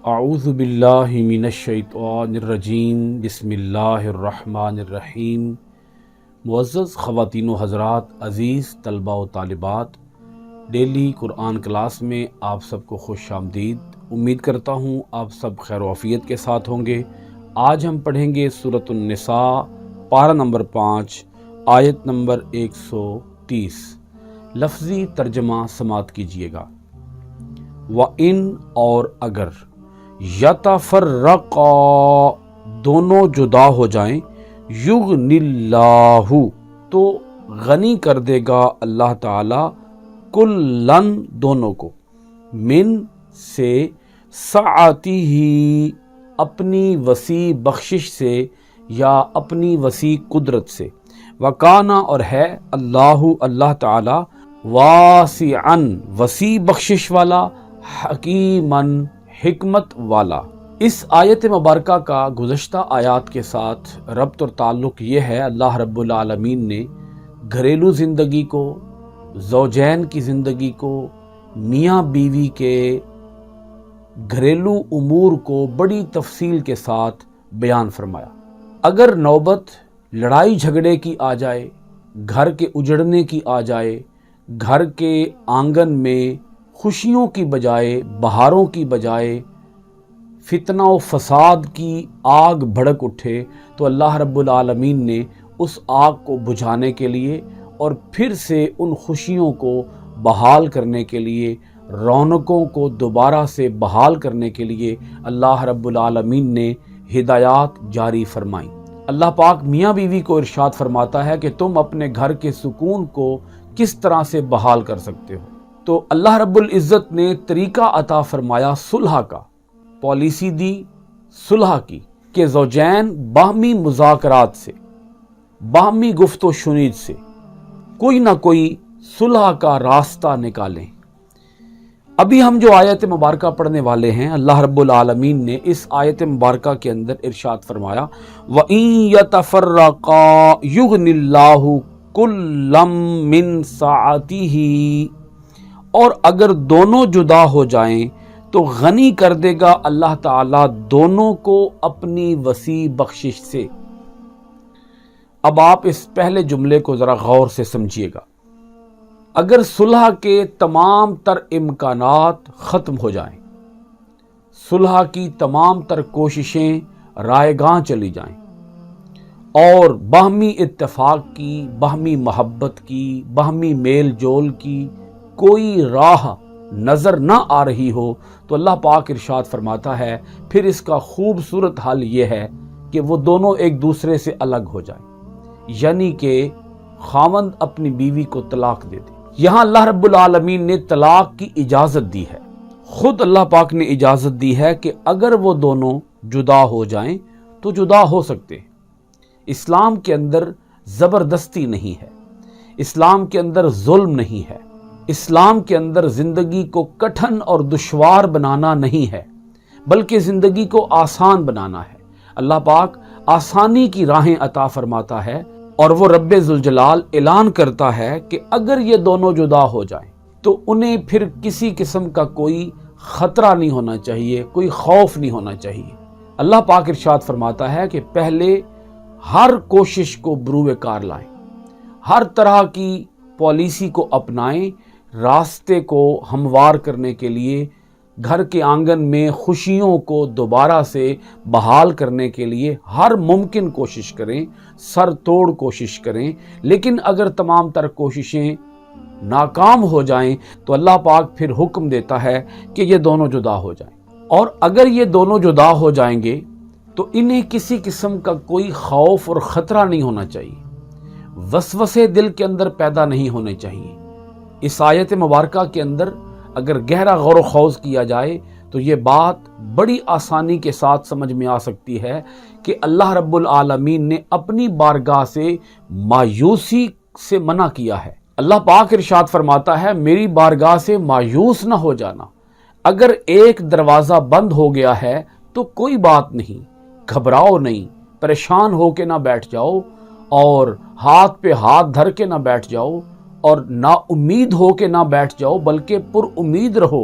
اعوذ باللہ من الشیطان الرجیم بسم اللہ الرحمن الرحیم۔ معزز خواتین و حضرات، عزیز طلباء و طالبات، ڈیلی قرآن کلاس میں آپ سب کو خوش آمدید۔ امید کرتا ہوں آپ سب خیر و عافیت کے ساتھ ہوں گے۔ آج ہم پڑھیں گے سورۃ النساء، پارہ نمبر 5، آیت نمبر 130۔ لفظی ترجمہ سماعت کیجیے گا۔ وَإِن اور اگر، یتفرقا دونوں جدا ہو جائیں، یغنی اللہ تو غنی کر دے گا اللہ تعالی، کلن دونوں کو، من سے، سعتہ اپنی وسیع بخشش سے یا اپنی وسیع قدرت سے، وکانا اور ہے اللہ تعالی، واسعا وسیع بخشش والا، حکیماً حکمت والا۔ اس آیت مبارکہ کا گزشتہ آیات کے ساتھ ربط اور تعلق یہ ہے، اللہ رب العالمین نے گھریلو زندگی کو، زوجین کی زندگی کو، میاں بیوی کے گھریلو امور کو بڑی تفصیل کے ساتھ بیان فرمایا۔ اگر نوبت لڑائی جھگڑے کی آ جائے، گھر کے اجڑنے کی آ جائے، گھر کے آنگن میں خوشیوں کی بجائے، بہاروں کی بجائے فتنہ و فساد کی آگ بھڑک اٹھے، تو اللہ رب العالمین نے اس آگ کو بجھانے کے لیے اور پھر سے ان خوشیوں کو بحال کرنے کے لیے، رونقوں کو دوبارہ سے بحال کرنے کے لیے اللہ رب العالمین نے ہدایات جاری فرمائیں۔ اللہ پاک میاں بیوی کو ارشاد فرماتا ہے کہ تم اپنے گھر کے سکون کو کس طرح سے بحال کر سکتے ہو۔ تو اللہ رب العزت نے طریقہ عطا فرمایا صلح کا، پالیسی دی صلح کی، کہ زوجین باہمی مذاکرات سے، باہمی گفت و شنید سے کوئی نہ کوئی صلح کا راستہ نکالیں۔ ابھی ہم جو آیت مبارکہ پڑھنے والے ہیں، اللہ رب العالمین نے اس آیت مبارکہ کے اندر ارشاد فرمایا، وَإِن يَتَفَرَّقَا يُغْنِ اللَّهُ كُلًّا مِّن سَعَتِهِ، اور اگر دونوں جدا ہو جائیں تو غنی کر دے گا اللہ تعالیٰ دونوں کو اپنی وسیع بخشش سے۔ اب آپ اس پہلے جملے کو ذرا غور سے سمجھیے گا۔ اگر صلح کے تمام تر امکانات ختم ہو جائیں، صلح کی تمام تر کوششیں رائیگاں چلی جائیں، اور باہمی اتفاق کی، باہمی محبت کی، باہمی میل جول کی کوئی راہ نظر نہ آ رہی ہو، تو اللہ پاک ارشاد فرماتا ہے پھر اس کا خوبصورت حل یہ ہے کہ وہ دونوں ایک دوسرے سے الگ ہو جائیں، یعنی کہ خاوند اپنی بیوی کو طلاق دے دے۔ یہاں اللہ رب العالمین نے طلاق کی اجازت دی ہے، خود اللہ پاک نے اجازت دی ہے کہ اگر وہ دونوں جدا ہو جائیں تو جدا ہو سکتے ہیں۔ اسلام کے اندر زبردستی نہیں ہے، اسلام کے اندر ظلم نہیں ہے، اسلام کے اندر زندگی کو کٹھن اور دشوار بنانا نہیں ہے، بلکہ زندگی کو آسان بنانا ہے۔ اللہ پاک آسانی کی راہیں عطا فرماتا ہے، اور وہ رب ذوالجلال اعلان کرتا ہے کہ اگر یہ دونوں جدا ہو جائیں تو انہیں پھر کسی قسم کا کوئی خطرہ نہیں ہونا چاہیے، کوئی خوف نہیں ہونا چاہیے۔ اللہ پاک ارشاد فرماتا ہے کہ پہلے ہر کوشش کو بروئے کار لائیں، ہر طرح کی پالیسی کو اپنائیں، راستے کو ہموار کرنے کے لیے، گھر کے آنگن میں خوشیوں کو دوبارہ سے بحال کرنے کے لیے ہر ممکن کوشش کریں، سر توڑ کوشش کریں۔ لیکن اگر تمام تر کوششیں ناکام ہو جائیں تو اللہ پاک پھر حکم دیتا ہے کہ یہ دونوں جدا ہو جائیں، اور اگر یہ دونوں جدا ہو جائیں گے تو انہیں کسی قسم کا کوئی خوف اور خطرہ نہیں ہونا چاہیے، وسوسے دل کے اندر پیدا نہیں ہونے چاہیے۔ اس آیت مبارکہ کے اندر اگر گہرا غور و خوض کیا جائے تو یہ بات بڑی آسانی کے ساتھ سمجھ میں آ سکتی ہے کہ اللہ رب العالمین نے اپنی بارگاہ سے مایوسی سے منع کیا ہے۔ اللہ پاک ارشاد فرماتا ہے میری بارگاہ سے مایوس نہ ہو جانا۔ اگر ایک دروازہ بند ہو گیا ہے تو کوئی بات نہیں، گھبراؤ نہیں، پریشان ہو کے نہ بیٹھ جاؤ، اور ہاتھ پہ ہاتھ دھر کے نہ بیٹھ جاؤ، اور نا امید ہو کے نہ بیٹھ جاؤ، بلکہ پر امید رہو،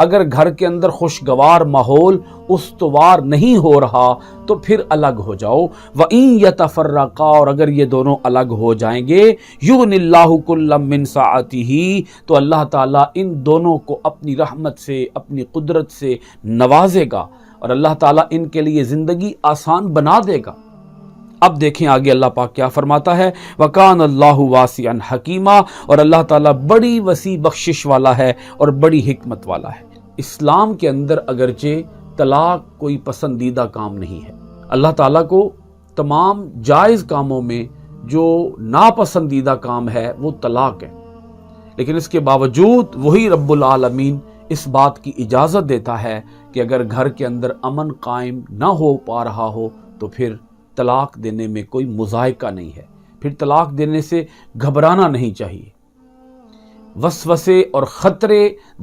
اگر گھر کے اندر خوشگوار ماحول استوار نہیں ہو رہا تو پھر الگ ہو جاؤ. وَإِن يَتَفَرَّقَا، اور اگر یہ دونوں الگ ہو جائیں گے، يُغْنِ اللَّهُ كُلًّا مِّن سَعَتِهِ، تو اللہ تعالیٰ ان دونوں کو اپنی رحمت سے، اپنی قدرت سے نوازے گا، اور اللہ تعالیٰ ان کے لیے زندگی آسان بنا دے گا. اب دیکھیں آگے اللہ پاک کیا فرماتا ہے، وَكَانَ اللَّهُ وَاسِعًا حَكِيمًا، اور اللہ تعالیٰ بڑی وسیع بخشش والا ہے اور بڑی حکمت والا ہے. اسلام کے اندر اگرچہ طلاق کوئی پسندیدہ کام نہیں ہے، اللہ تعالیٰ کو تمام جائز کاموں میں جو ناپسندیدہ کام ہے وہ طلاق ہے، لیکن اس کے باوجود وہی رب العالمین اس بات کی اجازت دیتا ہے کہ اگر گھر کے اندر امن قائم نہ ہو پا رہا ہو تو پھر طلاق دینے میں کوئی مذائقہ نہیں ہے، پھر طلاق دینے سے گھبرانا نہیں چاہیے. وسوسے اور خطرے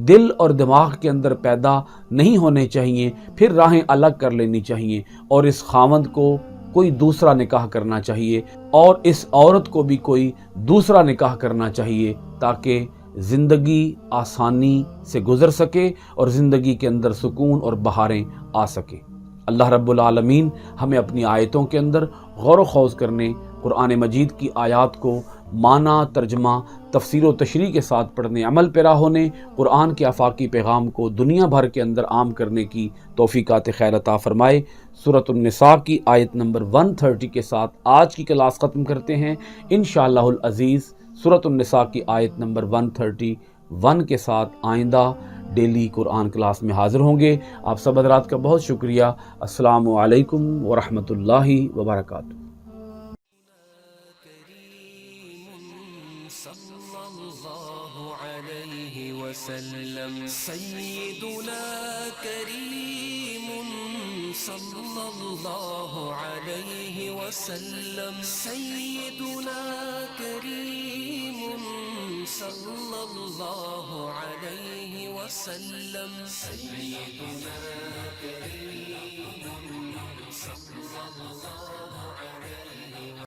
دل اور دماغ کے اندر پیدا نہیں ہونے چاہیے، پھر راہیں الگ کر لینی چاہیے، اور اس خاوند کو کوئی دوسرا نکاح کرنا چاہیے اور اس عورت کو بھی کوئی دوسرا نکاح کرنا چاہیے، تاکہ زندگی آسانی سے گزر سکے اور زندگی کے اندر سکون اور بہاریں آ سکے. اللہ رب العالمین ہمیں اپنی آیتوں کے اندر غور و خوض کرنے، قرآن مجید کی آیات کو معنی، ترجمہ، تفسیر و تشریح کے ساتھ پڑھنے، عمل پیرا ہونے، قرآن کے آفاقی پیغام کو دنیا بھر کے اندر عام کرنے کی توفیقات خیر عطا فرمائے. سورۃ النساء کی آیت نمبر 130 کے ساتھ آج کی کلاس ختم کرتے ہیں. انشاءاللہ العزیز سورۃ النساء کی آیت نمبر 131 کے ساتھ آئندہ ڈیلی قرآن کلاس میں حاضر ہوں گے. آپ سب حضرات کا بہت شکریہ. السلام علیکم ورحمۃ اللہ وبرکاتہ. سیدنا کریم صلی اللہ علیہ وسلم، سیدنا کریم صلی اللہ علیہ وسلم، سیدنا